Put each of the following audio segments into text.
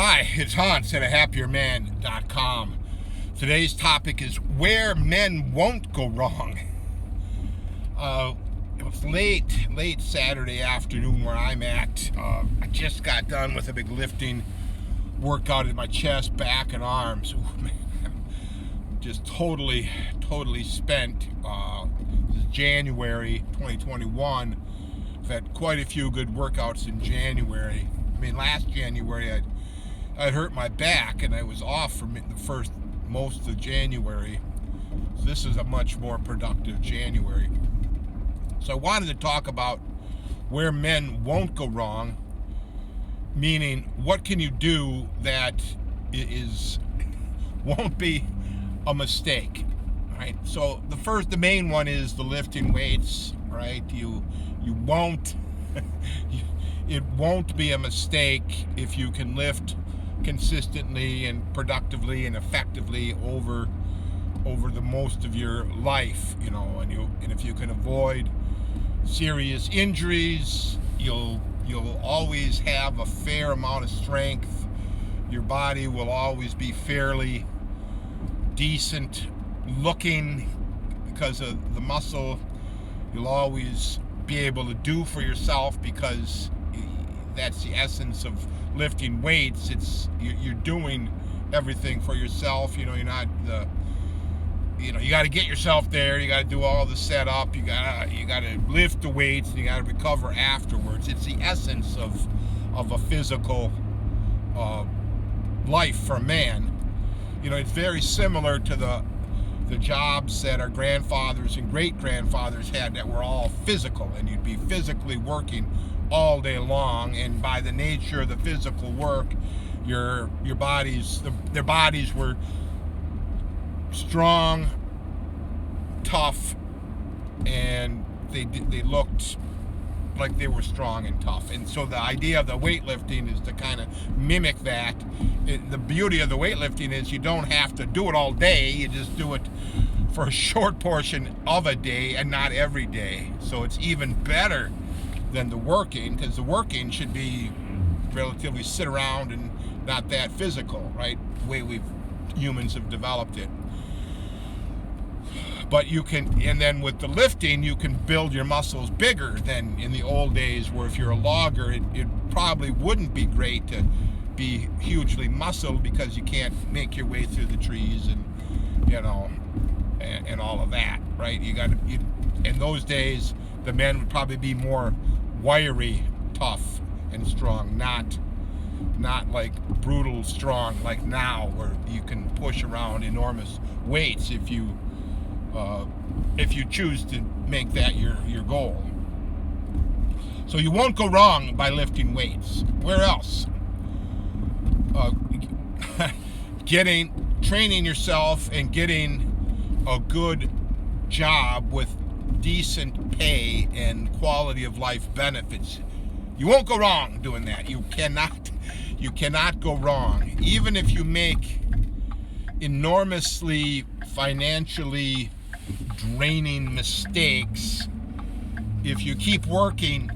Hi, it's Hans at ahappierman.com. Today's topic is where men won't go wrong. It was late Saturday afternoon where I'm at. I just got done with a big lifting workout in my chest, back, and arms. Ooh, man, I'm just totally spent. This is January 2021. I've had quite a few good workouts in January. I mean, last January I'd hurt my back and I was off for most of January. So this is a much more productive January. So I wanted to talk about where men won't go wrong, meaning what can you do that won't be a mistake, right? So the main one is the lifting weights, right? You won't it won't be a mistake if you can lift consistently and productively and effectively over the most of your life, and if you can avoid serious injuries, you'll always have a fair amount of strength. Your body will always be fairly decent looking because of the muscle. You'll always be able to do for yourself because that's the essence of lifting weights. You're doing everything for yourself. You're not you got to get yourself there. You got to do all the setup. You got to lift the weights, and you got to recover afterwards. It's the essence of a physical life for a man. It's very similar to the jobs that our grandfathers and great-grandfathers had that were all physical, and you'd be physically working all day long, and by the nature of the physical work, their bodies were strong, tough, and they looked like they were strong and tough. And so the idea of the weightlifting is to kind of mimic that. The beauty of the weightlifting is you don't have to do it all day. You just do it for a short portion of a day and not every day. So it's even better than the working, because the working should be relatively sit around and not that physical, right? The way humans have developed it. But and then with the lifting, you can build your muscles bigger than in the old days, where if you're a logger, it probably wouldn't be great to be hugely muscled because you can't make your way through the trees and all of that, right? In those days, the men would probably be more wiry, tough, and strong, not like brutal strong like now, where you can push around enormous weights if you choose to make that your goal. So you won't go wrong by lifting weights. Where else? Training yourself and getting a good job with decent pay and quality of life benefits. You won't go wrong doing that. You cannot go wrong. Even if you make enormously financially draining mistakes, if you keep working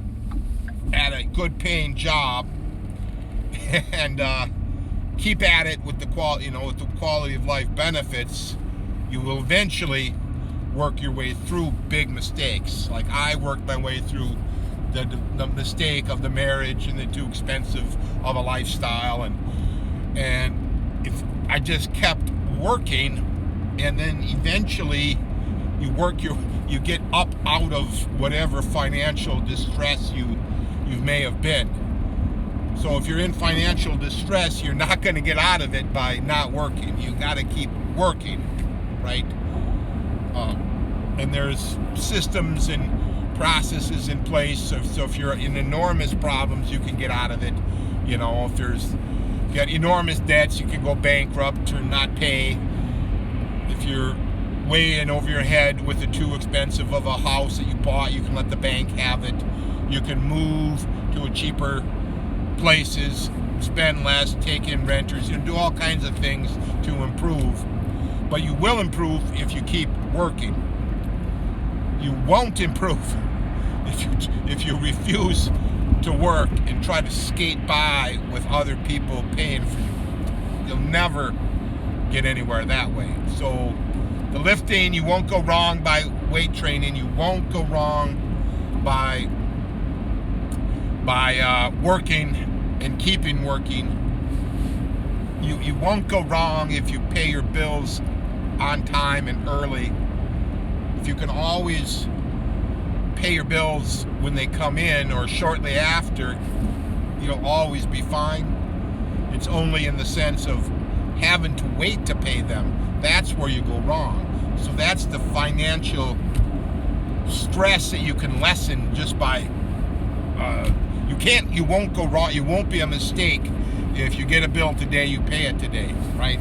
at a good paying job and keep at it with the quality of life benefits, you will eventually work your way through big mistakes. Like I worked my way through the mistake of the marriage and the too expensive of a lifestyle, and if I just kept working, and then eventually you get up out of whatever financial distress you may have been. So if you're in financial distress, you're not going to get out of it by not working. You got to keep working, right? And there's systems and processes in place. So if you're in enormous problems, you can get out of it. If you got enormous debts, you can go bankrupt or not pay. If you're way in over your head with the too expensive of a house that you bought, you can let the bank have it. You can move to a cheaper places, spend less, take in renters. You can do all kinds of things to improve. But you will improve if you keep working. You won't improve if you refuse to work and try to skate by with other people paying for you. You'll never get anywhere that way. So the lifting, you won't go wrong by weight training. You won't go wrong by working and keeping working. You won't go wrong if you pay your bills on time and early. If you can always pay your bills when they come in or shortly after, you'll always be fine. It's only in the sense of having to wait to pay them. That's where you go wrong. So that's the financial stress that you can lessen just by you won't go wrong. You won't be a mistake if you get a bill today, you pay it today, right?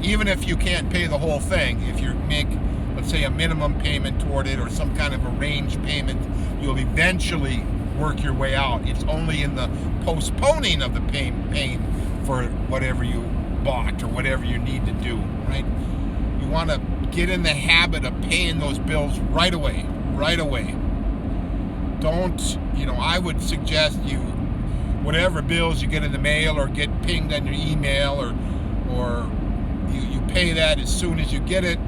Even if you can't pay the whole thing, if you make, let's say, a minimum payment toward it or some kind of arranged payment, you'll eventually work your way out. It's only in the postponing of the paying for whatever you bought or whatever you need to do, right? You want to get in the habit of paying those bills right away. Don't, I would suggest you, whatever bills you get in the mail or get pinged on your email or you pay that as soon as you get it.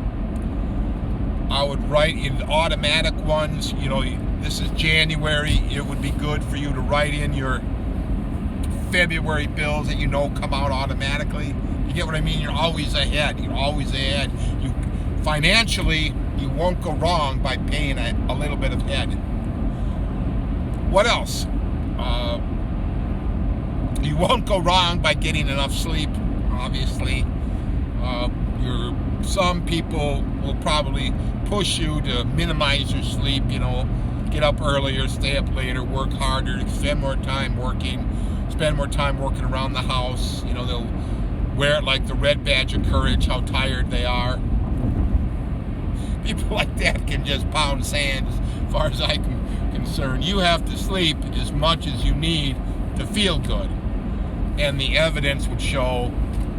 I would write in automatic ones. This is January. It would be good for you to write in your February bills that come out automatically. You get what I mean? You're always ahead. You financially, you won't go wrong by paying a little bit ahead. What else? You won't go wrong by getting enough sleep, obviously. Some people will probably push you to minimize your sleep, get up earlier, stay up later, work harder, spend more time working around the house. They'll wear it like the red badge of courage, how tired they are. People like that can just pound sand as far as I'm concerned. You have to sleep as much as you need to feel good. And the evidence would show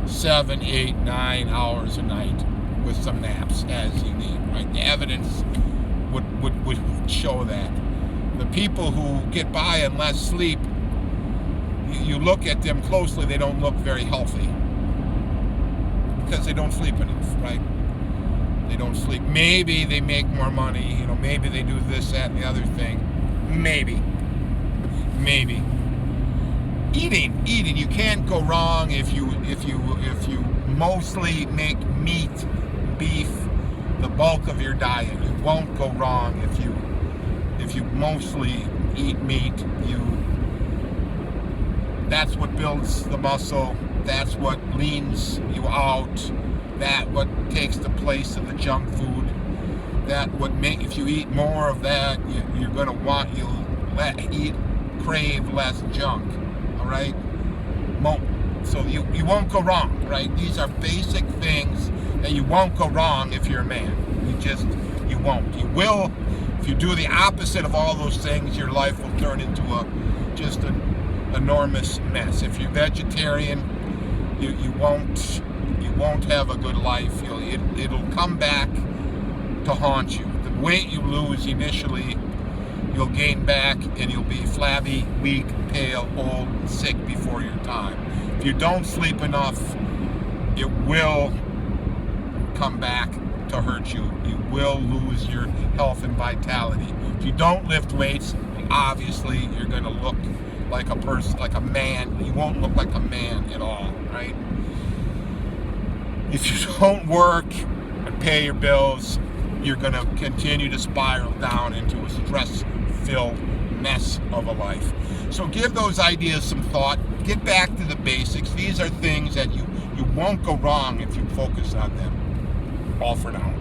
7, 8, 9 hours a night with some naps as you need, right? The evidence would show that. The people who get by on less sleep, you look at them closely, they don't look very healthy because they don't sleep enough, right? They don't sleep. Maybe they make more money, maybe they do this, that, and the other thing. Maybe. Eating. You can't go wrong if you mostly make meat, beef, the bulk of your diet. You won't go wrong if you mostly eat meat. That's what builds the muscle. That's what leans you out. That what takes the place of the junk food. If you eat more of that, crave less junk. All right. So you won't go wrong, right? These are basic things that you won't go wrong if you're a man. You won't. You will. If you do the opposite of all those things, your life will turn into just an enormous mess. If you're vegetarian, you won't have a good life. It'll come back to haunt you. The weight you lose initially, you'll gain back, and you'll be flabby, weak, pale, old, and sick before your time. If you don't sleep enough, it will come back to hurt you. You will lose your health and vitality. If you don't lift weights, obviously you're going to look like a person, like a man. You won't look like a man at all, right? If you don't work and pay your bills, you're going to continue to spiral down into a stress-filled mess of a life. So give those ideas some thought. Get back to the basics. These are things that you won't go wrong if you focus on them. All for now.